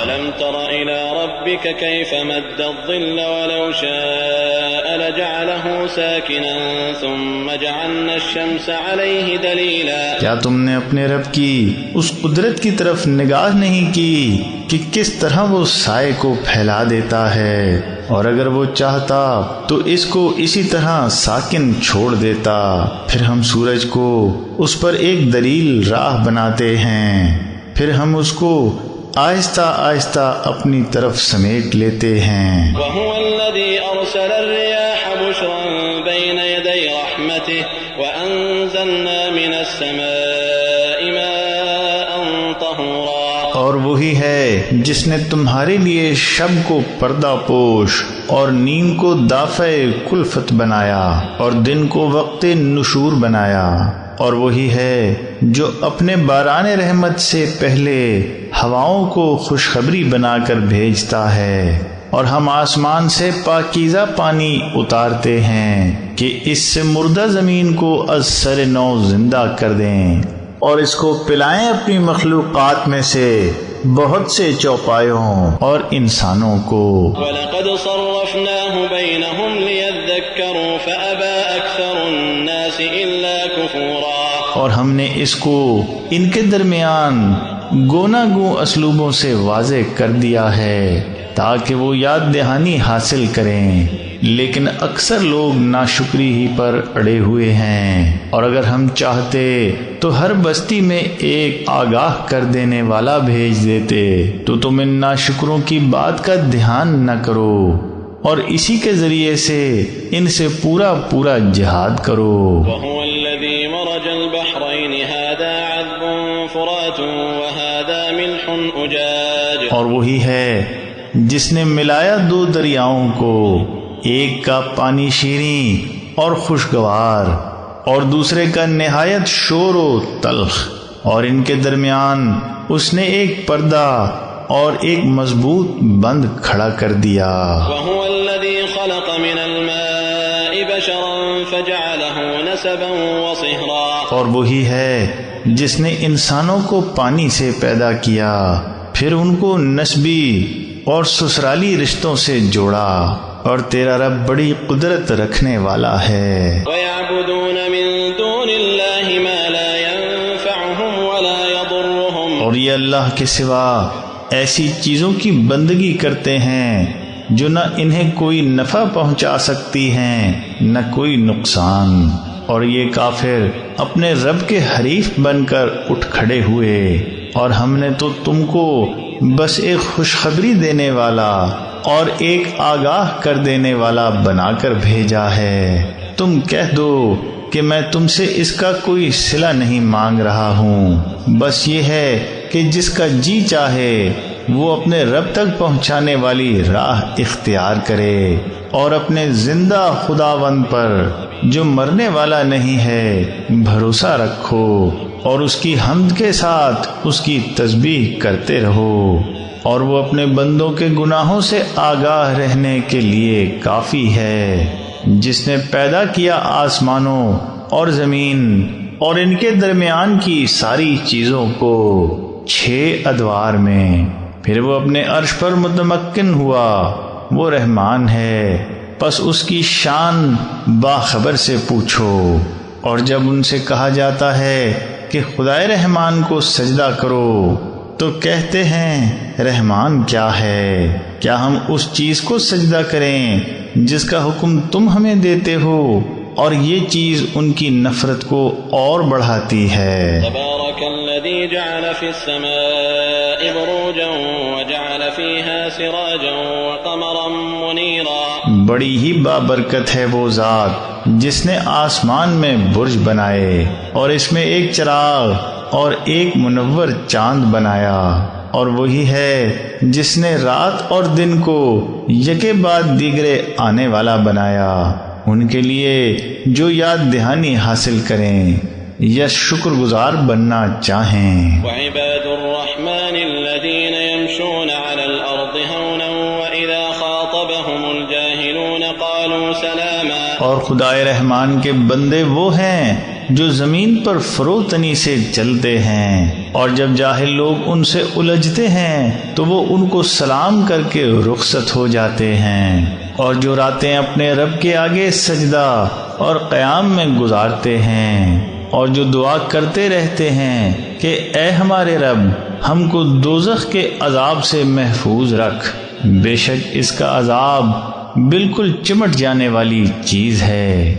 ألم تر إلى ربك كيف مد الظل ولو شاء لجعله ساكنا ثم جعلنا الشمس عليه دليلا. کیا تم نے اپنے رب کی اس قدرت کی طرف نگاہ نہیں کی کہ کس طرح وہ سائے کو پھیلا دیتا ہے، اور اگر وہ چاہتا تو اس کو اسی طرح ساکن چھوڑ دیتا. پھر ہم سورج کو اس پر ایک دلیل راہ بناتے ہیں، پھر ہم اس کو آہستہ آہستہ اپنی طرف سمیٹ لیتے ہیں. وهو الذي أرسل الرياح بشرا بين يدي رحمته وأنزلنا من السماء ماء طهورا. اور وہی ہے جس نے تمہارے لیے شب کو پردہ پوش اور نیند کو دافع کلفت بنایا اور دن کو وقت نشور بنایا. اور وہی ہے جو اپنے باران رحمت سے پہلے ہواؤں کو خوشخبری بنا کر بھیجتا ہے، اور ہم آسمان سے پاکیزہ پانی اتارتے ہیں کہ اس سے مردہ زمین کو از سر نو زندہ کر دیں، اور اس کو پلائیں اپنی مخلوقات میں سے بہت سے چوپایوں اور انسانوں کو. وَلَقَدْ صَرَّفْنَاهُ بَيْنَهُمْ لِيَذَّكَّرُوا فَأَبَى أَكْثَرُ النَّاسِ إِلَّا كُفُورًا. اور ہم نے اس کو ان کے درمیان گونا گو اسلوبوں سے واضح کر دیا ہے تاکہ وہ یاد دہانی حاصل کریں، لیکن اکثر لوگ ناشکری ہی پر اڑے ہوئے ہیں. اور اگر ہم چاہتے تو ہر بستی میں ایک آگاہ کر دینے والا بھیج دیتے، تو تم ان ناشکروں کی بات کا دھیان نہ کرو اور اسی کے ذریعے سے ان سے پورا پورا جہاد کرو. وهو الذي مرج البحرين هذا عذب فرات وهذا ملح أجاج. اور وہی ہے جس نے ملایا دو دریاؤں کو، ایک کا پانی شیریں اور خوشگوار اور دوسرے کا نہایت شور و تلخ، اور ان کے درمیان اس نے ایک پردہ اور ایک مضبوط بند کھڑا کر دیا. وهو الذي خلق من الماء بشرا فجعله نسبا وصهرا. اور وہی ہے جس نے انسانوں کو پانی سے پیدا کیا، پھر ان کو نسبی اور سسرالی رشتوں سے جوڑا. اور تیرا رب بڑی قدرت رکھنے والا ہے. وَيَعْبُدُونَ مِن دُونِ اللَّهِ مَا لَا يَنفَعُهُمْ وَلَا يَضُرُّهُمْ. اور یہ اللہ کے سوا ایسی چیزوں کی بندگی کرتے ہیں جو نہ انہیں کوئی نفع پہنچا سکتی ہیں نہ کوئی نقصان. اور یہ کافر اپنے رب کے حریف بن کر اٹھ کھڑے ہوئے، اور ہم نے تو تم کو بس ایک خوشخبری دینے والا اور ایک آگاہ کر دینے والا بنا کر بھیجا ہے. تم کہہ دو کہ میں تم سے اس کا کوئی صلہ نہیں مانگ رہا ہوں، بس یہ ہے کہ جس کا جی چاہے وہ اپنے رب تک پہنچانے والی راہ اختیار کرے، اور اپنے زندہ خداوند پر جو مرنے والا نہیں ہے بھروسہ رکھو، اور اس کی حمد کے ساتھ اس کی تسبیح کرتے رہو. اور وہ اپنے بندوں کے گناہوں سے آگاہ رہنے کے لیے کافی ہے، جس نے پیدا کیا آسمانوں اور زمین اور ان کے درمیان کی ساری چیزوں کو 6 ادوار میں. پھر وہ اپنے عرش پر متمکن ہوا. وہ رحمان ہے، پس اس کی شان باخبر سے پوچھو. اور جب ان سے کہا جاتا ہے کہ خدائے رحمان کو سجدہ کرو تو کہتے ہیں رحمان کیا ہے؟ کیا ہم اس چیز کو سجدہ کریں جس کا حکم تم ہمیں دیتے ہو؟ اور یہ چیز ان کی نفرت کو اور بڑھاتی ہے. تبارک الذی جعل فی السماء بروجا وجعل فیہا سراجا وقمرا منیرا. بڑی ہی بابرکت ہے وہ ذات جس نے آسمان میں برج بنائے اور اس میں ایک چراغ اور ایک منور چاند بنایا. اور وہی ہے جس نے رات اور دن کو یکے بعد دیگرے آنے والا بنایا، ان کے لیے جو یاد دہانی حاصل کریں یا شکر گزار بننا چاہیں. وعباد الرحمن الذين يمشون على الأرض هونا وإذا خاطبهم الجاهلون قالوا سلاما. اور خدائے رحمان کے بندے وہ ہیں جو زمین پر فروتنی سے چلتے ہیں، اور جب جاہل لوگ ان سے الجھتے ہیں تو وہ ان کو سلام کر کے رخصت ہو جاتے ہیں، اور جو راتیں اپنے رب کے آگے سجدہ اور قیام میں گزارتے ہیں، اور جو دعا کرتے رہتے ہیں کہ اے ہمارے رب ہم کو دوزخ کے عذاب سے محفوظ رکھ، بے شک اس کا عذاب بالکل چمٹ جانے والی چیز ہے،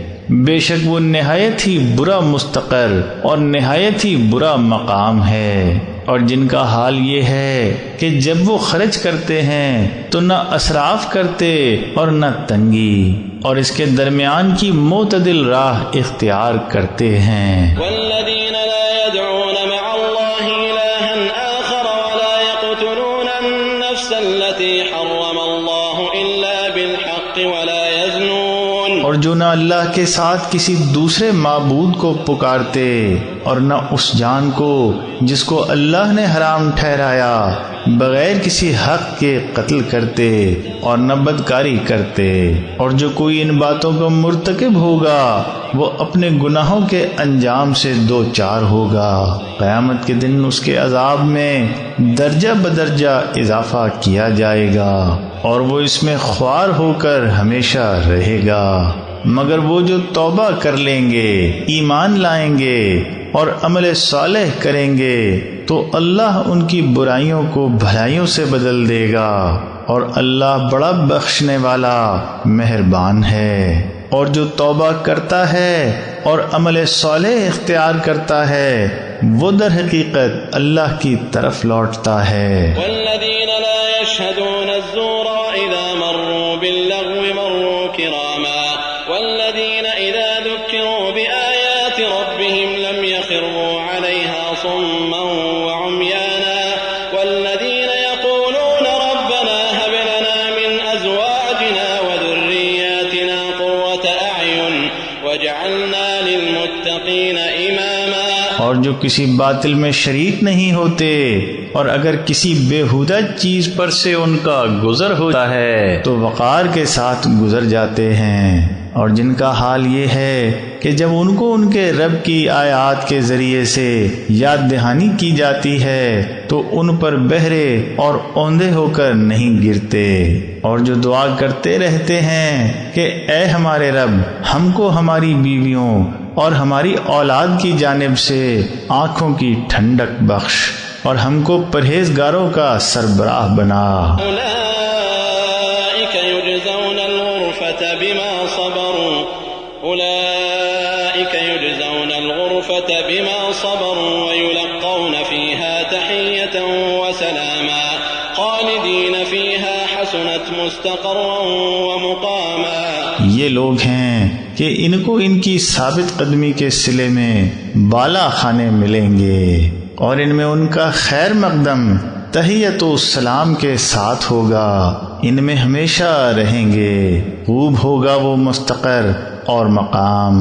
بے شک وہ نہایت ہی برا مستقر اور نہایت ہی برا مقام ہے۔ اور جن کا حال یہ ہے کہ جب وہ خرچ کرتے ہیں تو نہ اسراف کرتے اور نہ تنگی، اور اس کے درمیان کی معتدل راہ اختیار کرتے ہیں۔ والذین لا يدعون مع اللہ الہا آخر ولا يقتلون النفس التي حرم اللہ الا بالحق ولا يزنون، اور جو نہ اللہ کے ساتھ کسی دوسرے معبود کو پکارتے اور نہ اس جان کو جس کو اللہ نے حرام ٹھہرایا بغیر کسی حق کے قتل کرتے اور نہ بدکاری کرتے، اور جو کوئی ان باتوں کو مرتکب ہوگا وہ اپنے گناہوں کے انجام سے دوچار ہوگا، قیامت کے دن اس کے عذاب میں درجہ بدرجہ اضافہ کیا جائے گا اور وہ اس میں خوار ہو کر ہمیشہ رہے گا، مگر وہ جو توبہ کر لیں گے، ایمان لائیں گے اور عمل صالح کریں گے تو اللہ ان کی برائیوں کو بھلائیوں سے بدل دے گا، اور اللہ بڑا بخشنے والا مہربان ہے۔ اور جو توبہ کرتا ہے اور عمل صالح اختیار کرتا ہے وہ در حقیقت اللہ کی طرف لوٹتا ہے۔ والذین لا يشهدون الزور وإذا مروا باللغو مروا كراما والذین اذا ذکروا بآیات ربهم لم يخروا عليها صما وعميانا والذین يقولون ربنا هب لنا من أزواجنا وذرياتنا قرة أعين وجعلنا للمتقین اماما، اور جو کسی باطل میں شریک نہیں ہوتے اور اگر کسی بےہودہ چیز پر سے ان کا گزر ہوتا ہے تو وقار کے ساتھ گزر جاتے ہیں، اور جن کا حال یہ ہے کہ جب ان کو ان کے رب کی آیات کے ذریعے سے یاد دہانی کی جاتی ہے تو ان پر بہرے اور اوندے ہو کر نہیں گرتے، اور جو دعا کرتے رہتے ہیں کہ اے ہمارے رب ہم کو ہماری بیویوں اور ہماری اولاد کی جانب سے آنکھوں کی ٹھنڈک بخش اور ہم کو پرہیزگاروں کا سربراہ بنا۔ اولئک یجزون الغرفة بما صبروا اولئک یجزون الغرفة بما صبروا ويلقون فيها تحية وسلاما خالدین فيها حسنت مستقرا ومقاما، یہ لوگ ہیں کہ ان کو ان کی ثابت قدمی کے صلے میں بالا خانے ملیں گے اور ان میں ان کا خیر مقدم تحیت و سلام کے ساتھ ہوگا، ان میں ہمیشہ رہیں گے، خوب ہوگا وہ مستقر اور مقام۔